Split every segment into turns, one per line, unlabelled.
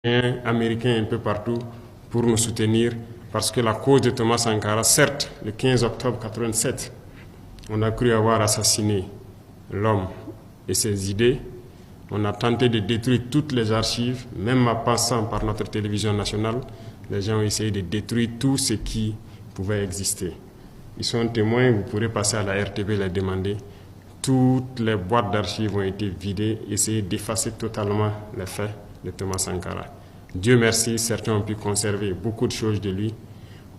Américains un peu partout pour nous soutenir parce que la cause de Thomas Sankara, certes, le 15 octobre 1987, on a cru avoir assassiné l'homme et ses idées. On a tenté de détruire toutes les archives, même en passant par notre télévision nationale. Les gens ont essayé de détruire tout ce qui pouvait exister. Ils sont témoins, vous pourrez passer à la RTV les demander. Toutes les boîtes d'archives ont été vidées, essayer d'effacer totalement les faits de Thomas Sankara. Dieu merci, certains ont pu conserver beaucoup de choses de lui.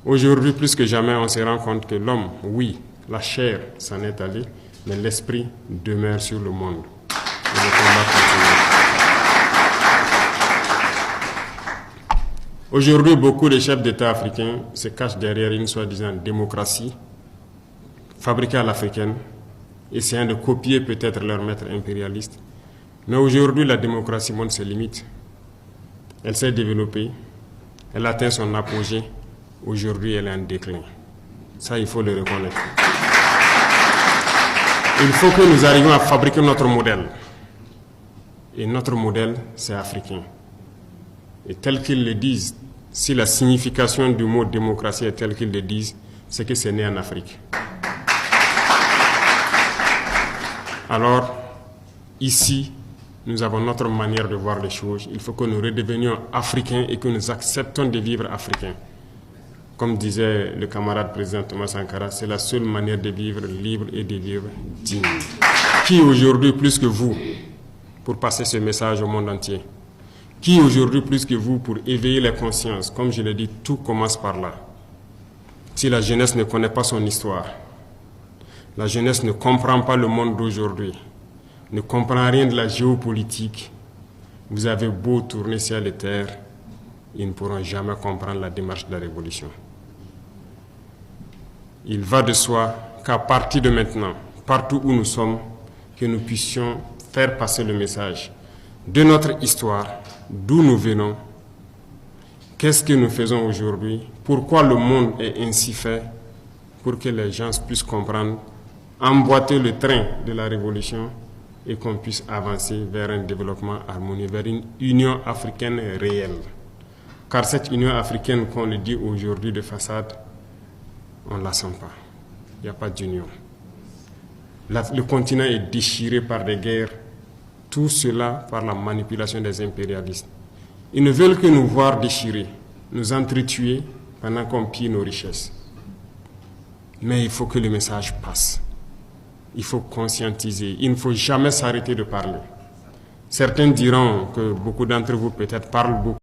Aujourd'hui, plus que jamais, on se rend compte que l'homme, oui, la chair s'en est allée, mais l'esprit demeure sur le monde. Et le combat continue. Aujourd'hui, beaucoup de chefs d'État africains se cachent derrière une soi-disant démocratie, fabriquée à l'africaine, essayant de copier peut-être leur maître impérialiste. Mais aujourd'hui, la démocratie montre ses limites. Elle s'est développée, elle atteint son apogée. Aujourd'hui, elle est en déclin. Ça, il faut le reconnaître. Il faut que nous arrivions à fabriquer notre modèle. Et notre modèle, c'est africain. Et tel qu'ils le disent, si la signification du mot démocratie est telle qu'ils le disent, c'est que c'est né en Afrique. Alors, ici, nous avons notre manière de voir les choses. Il faut que nous redevenions africains et que nous acceptons de vivre africains. Comme disait le camarade président Thomas Sankara, c'est la seule manière de vivre libre et de vivre digne. Qui aujourd'hui plus que vous pour passer ce message au monde entier? Qui aujourd'hui plus que vous pour éveiller les consciences? Comme je l'ai dit, tout commence par là. Si la jeunesse ne connaît pas son histoire, la jeunesse ne comprend pas le monde d'aujourd'hui, ne comprend rien de la géopolitique, vous avez beau tourner ciel et terre, ils ne pourront jamais comprendre la démarche de la révolution. Il va de soi qu'à partir de maintenant, partout où nous sommes, que nous puissions faire passer le message de notre histoire, d'où nous venons, qu'est-ce que nous faisons aujourd'hui, pourquoi le monde est ainsi fait, pour que les gens puissent comprendre, emboîter le train de la révolution et qu'on puisse avancer vers un développement harmonieux, vers une Union africaine réelle. Car cette Union africaine qu'on le dit aujourd'hui de façade, on ne la sent pas. Il n'y a pas d'union. Le continent est déchiré par des guerres, tout cela par la manipulation des impérialistes. Ils ne veulent que nous voir déchirés, nous entretuer pendant qu'on pille nos richesses. Mais il faut que le message passe. Il faut conscientiser. Il ne faut jamais s'arrêter de parler. Certains diront que beaucoup d'entre vous peut-être parlent beaucoup.